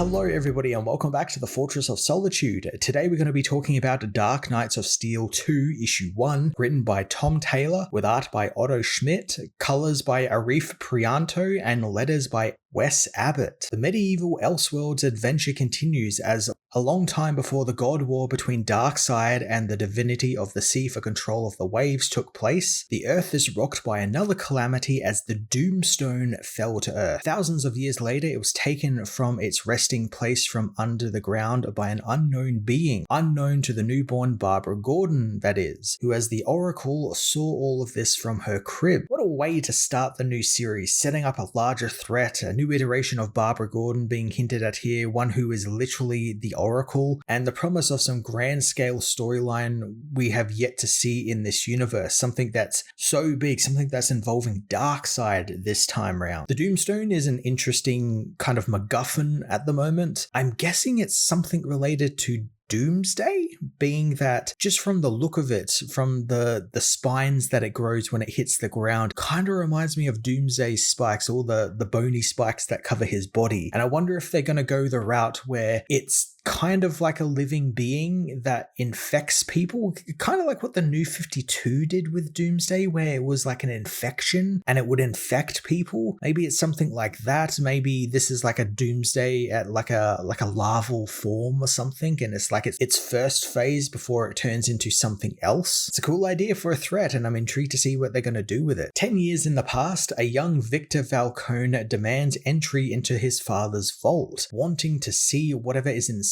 Hello everybody and welcome back to the Fortress of Solitude. Today we're going to be talking about Dark Knights of Steel 2 Issue 1, written by Tom Taylor, with art by Otto Schmidt, colours by Arif Prianto, and letters by Wes Abbott. The medieval Elseworlds adventure continues as a long time before the God War between Darkseid and the divinity of the sea for control of the waves took place. The Earth is rocked by another calamity as the DOOMSTONE fell to Earth. Thousands of years later, it was taken from its resting place from under the ground by an unknown being, unknown to the newborn Barbara Gordon, that is, who as the Oracle saw all of this from her crib. What a way to start the new series, setting up a larger threat, a new iteration of Barbara Gordon being hinted at here, one who is literally the Oracle, and the promise of some grand scale storyline we have yet to see in this universe, something that's so big, something that's involving Darkseid this time round. The Doomstone is an interesting kind of MacGuffin at the moment. I'm guessing it's something related to Doomsday, being that just from the look of it, from the spines that it grows when it hits the ground, kind of reminds me of Doomsday's spikes, all the bony spikes that cover his body. And I wonder if they're going to go the route where it's kind of like a living being that infects people, kind of like what the New 52 did with Doomsday, where it was like an infection and it would infect people. Maybe it's something like that. Maybe this is like a Doomsday at like a larval form or something, and it's like its first phase before it turns into something else. It's a cool idea for a threat, and I'm intrigued to see what they're going to do with it. 10 years in the past, a young Victor Falcone demands entry into his father's vault, wanting to see whatever is inside,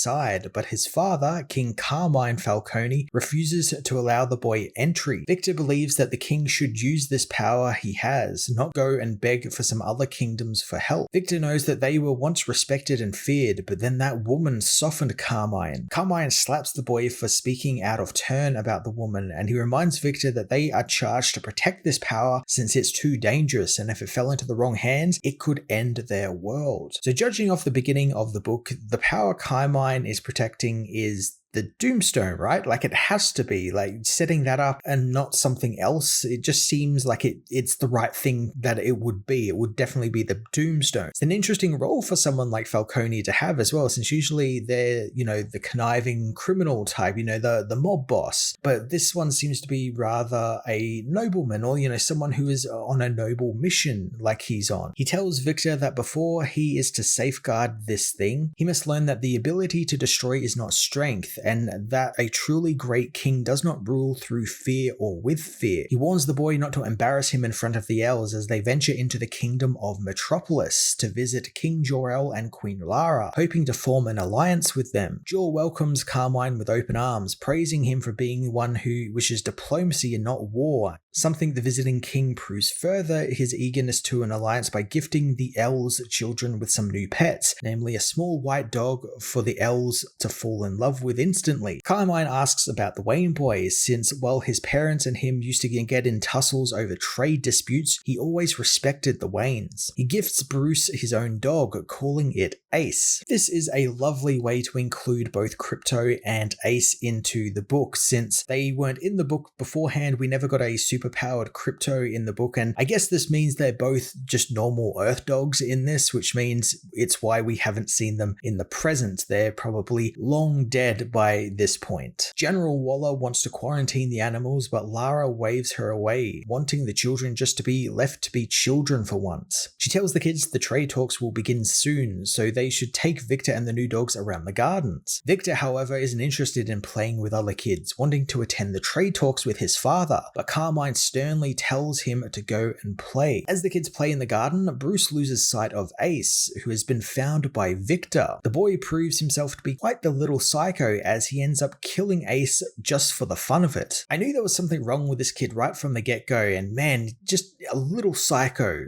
but his father, King Carmine Falcone, refuses to allow the boy entry. Victor believes that the king should use this power he has, not go and beg for some other kingdoms for help. Victor knows that they were once respected and feared, but then that woman softened Carmine. Carmine slaps the boy for speaking out of turn about the woman, and he reminds Victor that they are charged to protect this power since it's too dangerous, and if it fell into the wrong hands, it could end their world. So judging off the beginning of the book, the power Carmine is protecting is the Doomstone, right? Like it has to be, like setting that up and not something else. It just seems like it's the right thing that it would be. It would definitely be the Doomstone. It's an interesting role for someone like Falcone to have as well, since usually they're, the conniving criminal type, the mob boss. But this one seems to be rather a nobleman, or, someone who is on a noble mission like he's on. He tells Victor that before he is to safeguard this thing, he must learn that the ability to destroy is not strength, and that a truly great king does not rule through fear or with fear. He warns the boy not to embarrass him in front of the elves as they venture into the kingdom of Metropolis to visit King Jor-El and Queen Lara, hoping to form an alliance with them. Jor welcomes Carmine with open arms, praising him for being one who wishes diplomacy and not war, something the visiting king proves further his eagerness to an alliance by gifting the elves' children with some new pets, namely a small white dog for the elves to fall in love with instantly. Carmine asks about the Wayne boys, since while his parents and him used to get in tussles over trade disputes, he always respected the Waynes. He gifts Bruce his own dog, calling it Ace. This is a lovely way to include both Crypto and Ace into the book, since they weren't in the book beforehand. We never got a superpowered Crypto in the book, and I guess this means they're both just normal Earth dogs in this, which means it's why we haven't seen them in the present. They're probably long dead by this point. General Waller wants to quarantine the animals, but Lara waves her away, wanting the children just to be left to be children for once. She tells the kids the trade talks will begin soon, so they should take Victor and the new dogs around the gardens. Victor, however, isn't interested in playing with other kids, wanting to attend the trade talks with his father, but Carmine sternly tells him to go and play. As the kids play in the garden, Bruce loses sight of Ace, who has been found by Victor. The boy proves himself to be quite the little psycho, as he ends up killing Ace just for the fun of it. I knew there was something wrong with this kid right from the get-go, and man, just a little psycho.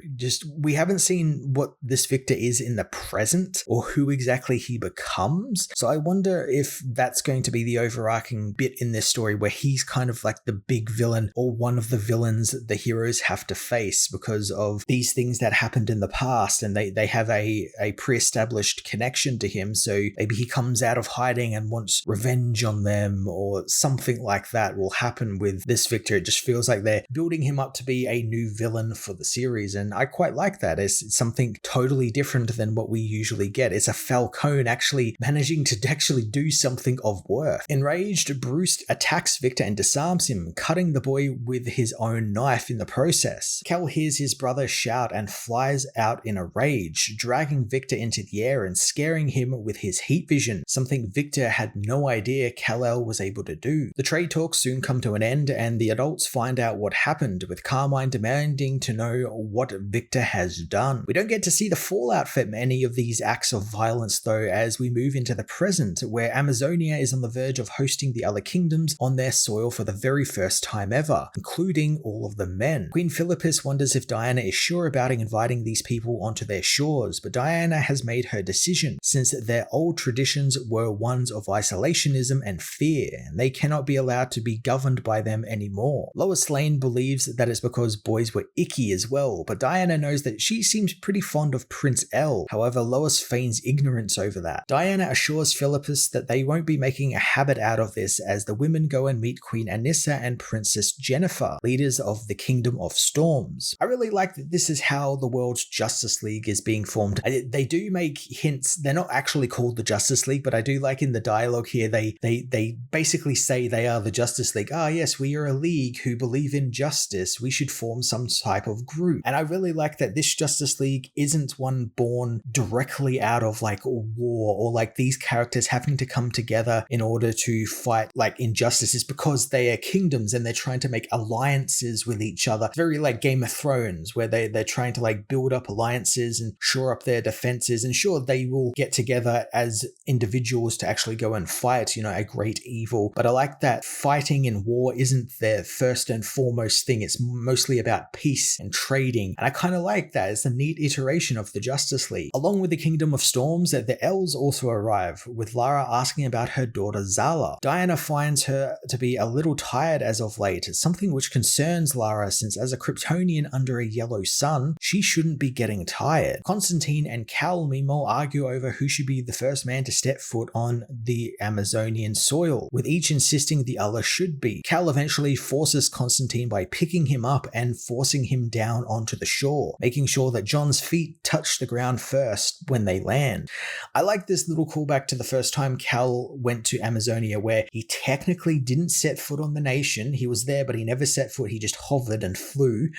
We haven't seen what this Victor is in the present, or who exactly he becomes, so I wonder if that's going to be the overarching bit in this story, where he's kind of like the big villain, or one of the villains the heroes have to face because of these things that happened in the past, and they have a pre-established connection to him, so maybe he comes out of hiding and wants revenge on them, or something like that will happen with this Victor. It just feels like they're building him up to be a new villain for the series, and I quite like that. It's something totally different than what we usually get. It's a Falcone actually managing to actually do something of worth. Enraged, Bruce attacks Victor and disarms him, cutting the boy with his own knife in the process. Cal hears his brother shout and flies out in a rage, dragging Victor into the air and scaring him with his heat vision, something Victor had no idea Kal-El was able to do. The trade talks soon come to an end, and the adults find out what happened, with Carmine demanding to know what Victor has done. We don't get to see the fallout from any of these acts of violence though, as we move into the present, where Amazonia is on the verge of hosting the other kingdoms on their soil for the very first time ever, including all of the men. Queen Philippus wonders if Diana is sure about inviting these people onto their shores, but Diana has made her decision, since their old traditions were ones of isolationism and fear, and they cannot be allowed to be governed by them anymore. Lois Lane believes that it's because boys were icky as well, but Diana knows that she seems pretty fond of Prince L. However, Lois feigns ignorance over that. Diana assures Philippus that they won't be making a habit out of this, as the women go and meet Queen Anissa and Princess Jennifer, leaders of the Kingdom of Storms. I really like that this is how the World's Justice League is being formed. They do make hints. They're not actually called the Justice League, but I do like in the dialogue here, they basically say they are the Justice League. Ah, yes, we are a league who believe in justice. We should form some type of group. And I really like that this Justice League isn't one born directly out of like war, or like these characters having to come together in order to fight like injustices, because they are kingdoms and they're trying to make alliances with each other. It's very like Game of Thrones, where they're trying to like build up alliances and shore up their defenses, and sure, they will get together as individuals to actually go and fight, a great evil. But I like that fighting in war isn't their first and foremost thing. It's mostly about peace and trading, and I kind of like that. It's a neat iteration of the Justice League. Along with the Kingdom of Storms, the Elves also arrive, with Lara asking about her daughter Zala. Diana finds her to be a little tired as of late, something which concerns Lara, since as a Kryptonian under a yellow sun, she shouldn't be getting tired. Constantine and Cal meanwhile argue over who should be the first man to step foot on the Amazonian soil, with each insisting the other should be. Cal eventually forces Constantine by picking him up and forcing him down onto the shore, making sure that John's feet touch the ground first when they land. I like this little callback to the first time Cal went to Amazonia, where he technically didn't set foot on the nation. He was there, but he never set foot. He just hovered and flew.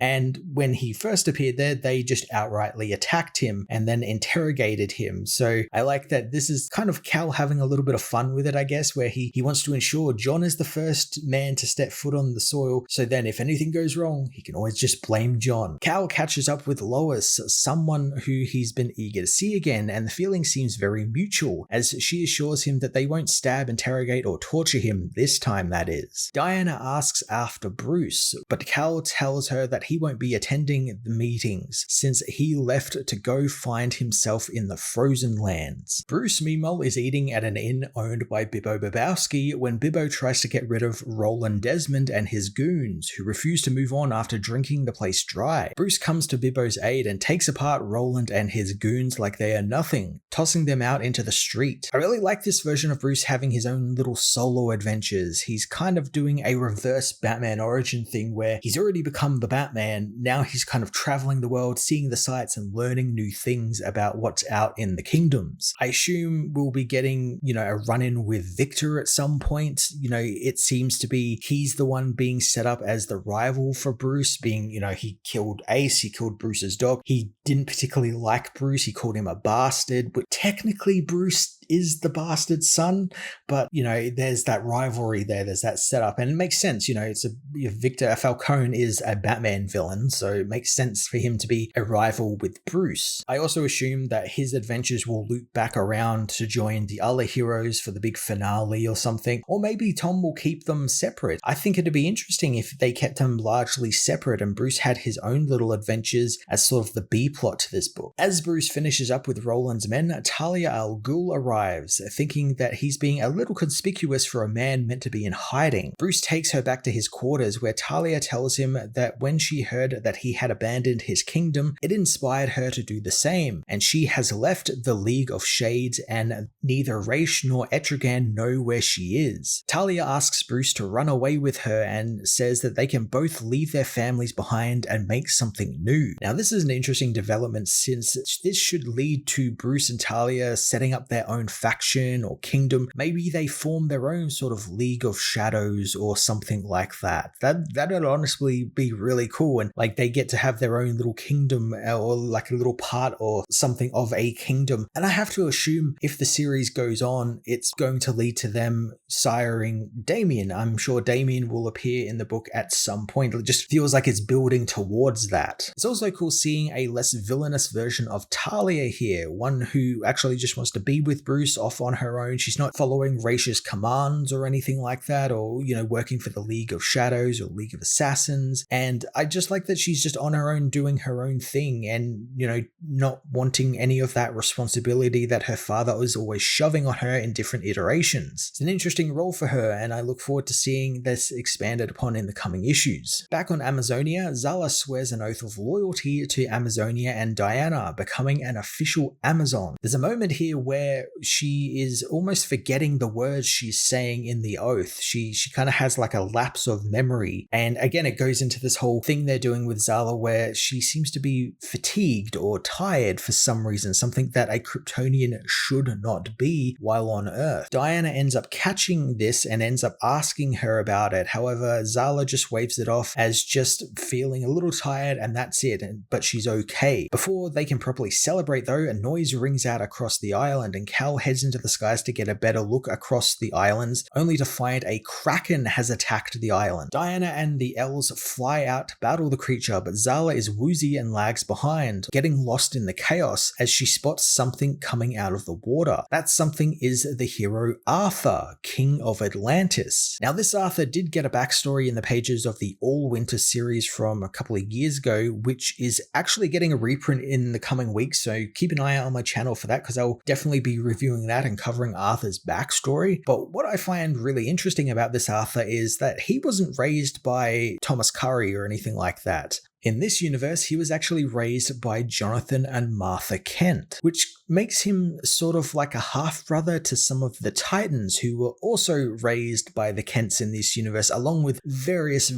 And when he first appeared there, they just outrightly attacked him and then interrogated him. So I like that this is kind of Cal having a little bit of fun with it, I guess, where he wants to ensure John is the first man to step foot on the soil, so then if anything goes wrong, he can always just blame John. Cal catches up with Lois, someone who he's been eager to see again, and the feeling seems very mutual, as she assures him that they won't stab, interrogate, or torture him this time, that is. Diana asks after Bruce, but Cal tells her that he won't be attending the meetings, since he left to go find himself in the frozen lands. Bruce, meanwhile, is eating at an inn owned by Bibbo Babowski when Bibbo tries to get rid of Roland Desmond and his goons, who refuse to move on after drinking the place dry. Bruce comes to Bibbo's aid and takes apart Roland and his goons like they are nothing, tossing them out into the street. I really like this version of Bruce having his own little solo adventures. He's kind of doing a reverse Batman origin thing, where he's already become the Batman. Now he's kind of traveling the world, seeing the sights and learning new things about what's out in the kingdoms. I assume we'll be getting, a run-in with Victor at some point. It seems to be he's the one being set up as the rival for Bruce, being, he killed Ace, he killed Bruce's dog. He didn't particularly like Bruce. He called him a bastard, but technically Bruce is the bastard son, but there's that rivalry there's that setup, and it makes sense. It's Victor Falcone is a Batman villain, so it makes sense sense for him to be a rival with Bruce. I also assume that his adventures will loop back around to join the other heroes for the big finale or something, or maybe Tom will keep them separate. I think it'd be interesting if they kept them largely separate and Bruce had his own little adventures as sort of the B-plot to this book. As Bruce finishes up with Roland's men, Talia al Ghul arrives, thinking that he's being a little conspicuous for a man meant to be in hiding. Bruce takes her back to his quarters where Talia tells him that when she heard that he had abandoned his kingdom, it inspired her to do the same, and she has left the League of Shades and neither Raish nor Etrigan know where she is. Talia asks Bruce to run away with her and says that they can both leave their families behind and make something new. Now this is an interesting development since this should lead to Bruce and Talia setting up their own faction or kingdom. Maybe they form their own sort of League of Shadows or something like that. That'd honestly be really cool, and like they get to have their own little kingdom or like a little part or something of a kingdom. And I have to assume if the series goes on, it's going to lead to them siring Damien. I'm sure Damien will appear in the book at some point. It just feels like it's building towards that. It's also cool seeing a less villainous version of Talia here, one who actually just wants to be with Bruce off on her own. She's not following Raish's commands or anything like that, or, you know, working for the League of Shadows or League of Assassins. And I just like that she's just on her own doing her own thing and, you know, not wanting any of that responsibility that her father was always shoving on her in different iterations. It's an interesting role for her, and I look forward to seeing this expanded upon in the coming issues. Back on Amazonia, Zala swears an oath of loyalty to Amazonia and Diana, becoming an official Amazon. There's a moment here where she is almost forgetting the words she's saying in the oath. She kind of has like a lapse of memory, and again it goes into this whole thing they're doing with Zala where she seems to be fatigued or tired for some reason, something that a Kryptonian should not be while on Earth. Diana ends up catching this and ends up asking her about it. However, Zala just waves it off as just feeling a little tired and that's it, but she's okay. Before they can properly celebrate though, a noise rings out across the island and Cal heads into the skies to get a better look across the islands, only to find a kraken has attacked the island. Diana and the elves fly out to battle the creature, but Zala is woozy and lags behind, getting lost in the chaos as she spots something coming out of the water. That something is the hero Arthur, King of Atlantis. Now this Arthur did get a backstory in the pages of the All Winter series from a couple of years ago, which is actually getting a reprint in the coming weeks, so keep an eye out on my channel for that because I'll definitely be reviewing that and covering Arthur's backstory. But what I find really interesting about this Arthur is that he wasn't raised by Thomas Curry or anything like that. In this universe, he was actually raised by Jonathan and Martha Kent, which makes him sort of like a half-brother to some of the Titans who were also raised by the Kents in this universe, along with various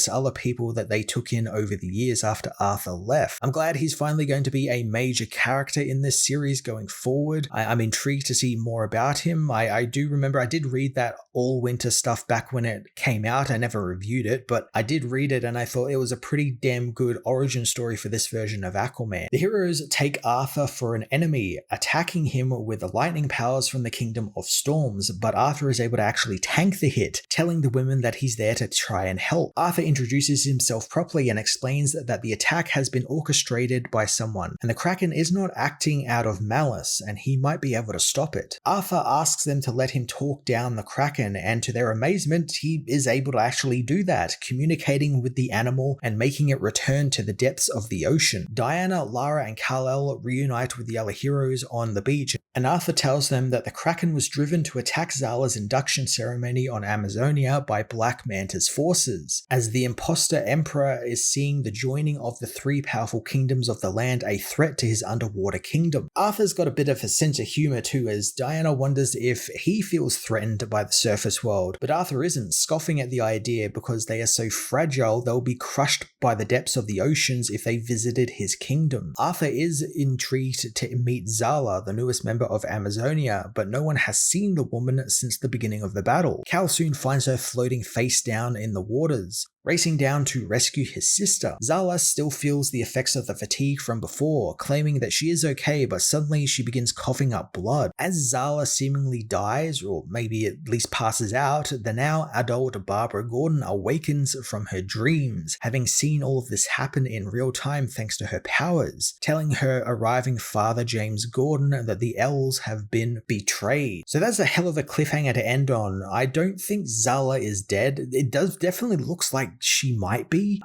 other people that they took in over the years after Arthur left. I'm glad he's finally going to be a major character in this series going forward. I'm intrigued to see more about him. I do remember I did read that All Winter stuff back when it came out. I never reviewed it, but I did read it and I thought it was a pretty damn good origin story for this version of Aquaman. The heroes take Arthur for an enemy, attacking him with the lightning powers from the Kingdom of Storms, but Arthur is able to actually tank the hit, telling the women that he's there to try and help. Arthur introduces himself properly and explains that the attack has been orchestrated by someone, and the Kraken is not acting out of malice, and he might be able to stop it. Arthur asks them to let him talk down the Kraken, and to their amazement, he is able to actually do that, communicating with the animal and making it return to the depths of the ocean. Diana, Lara, and Kal-El reunite with the other heroes on the beach, and Arthur tells them that the Kraken was driven to attack Zala's induction ceremony on Amazonia by Black Manta's forces, as the imposter emperor is seeing the joining of the three powerful kingdoms of the land a threat to his underwater kingdom. Arthur's got a bit of a sense of humor too, as Diana wonders if he feels threatened by the surface world, but Arthur isn't, scoffing at the idea because they are so fragile they'll be crushed by the depths of the oceans if they visited his kingdom. Arthur is intrigued to meet Zala, the newest member member of Amazonia, but no one has seen the woman since the beginning of the battle. Cal soon finds her floating face down in the waters. Racing down to rescue his sister, Zala still feels the effects of the fatigue from before, claiming that she is okay, but suddenly she begins coughing up blood. As Zala seemingly dies, or maybe at least passes out, the now adult Barbara Gordon awakens from her dreams, having seen all of this happen in real time thanks to her powers, telling her arriving father James Gordon that the L's have been betrayed. So that's a hell of a cliffhanger to end on. I don't think Zala is dead. It definitely looks like she might be,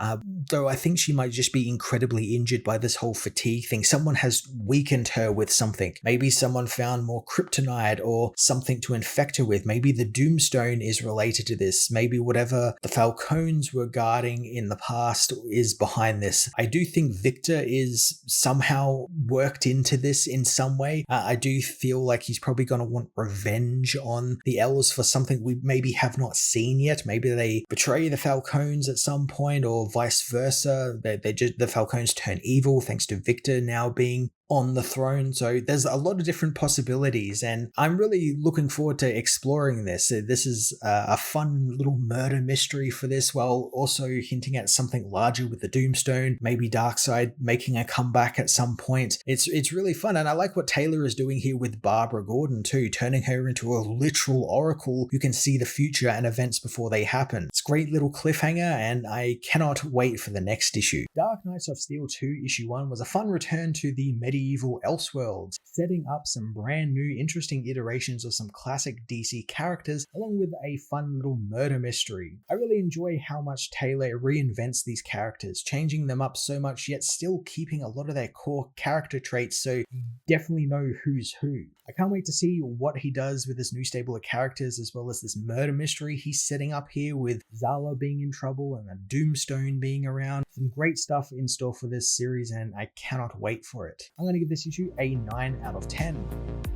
though I think she might just be incredibly injured by this whole fatigue thing. Someone has weakened her with something. Maybe someone found more kryptonite or something to infect her with. Maybe the Doomstone is related to this. Maybe whatever the Falcones were guarding in the past is behind this. I do think Victor is somehow worked into this in some way. I do feel like he's probably going to want revenge on the L's for something we maybe have not seen yet. Maybe they betray the Falcones at some point, or vice versa. The Falcones turn evil thanks to Victor now being on the throne. So there's a lot of different possibilities, and I'm really looking forward to exploring this. This is a fun little murder mystery for this, while also hinting at something larger with the Doomstone, maybe Darkseid making a comeback at some point. It's really fun, and I like what Taylor is doing here with Barbara Gordon too, turning her into a literal oracle who can see the future and events before they happen. It's a great little cliffhanger, and I cannot wait for the next issue. Dark Knights of Steel 2 issue 1 was a fun return to the medieval Elseworlds, setting up some brand new interesting iterations of some classic DC characters, along with a fun little murder mystery. I really enjoy how much Taylor reinvents these characters, changing them up so much yet still keeping a lot of their core character traits, so you definitely know who's who. I can't wait to see what he does with this new stable of characters, as well as this murder mystery he's setting up here with Zala being in trouble and the Doomstone being around. Some great stuff in store for this series, and I cannot wait for it. I'm going to give this issue a 9 out of 10.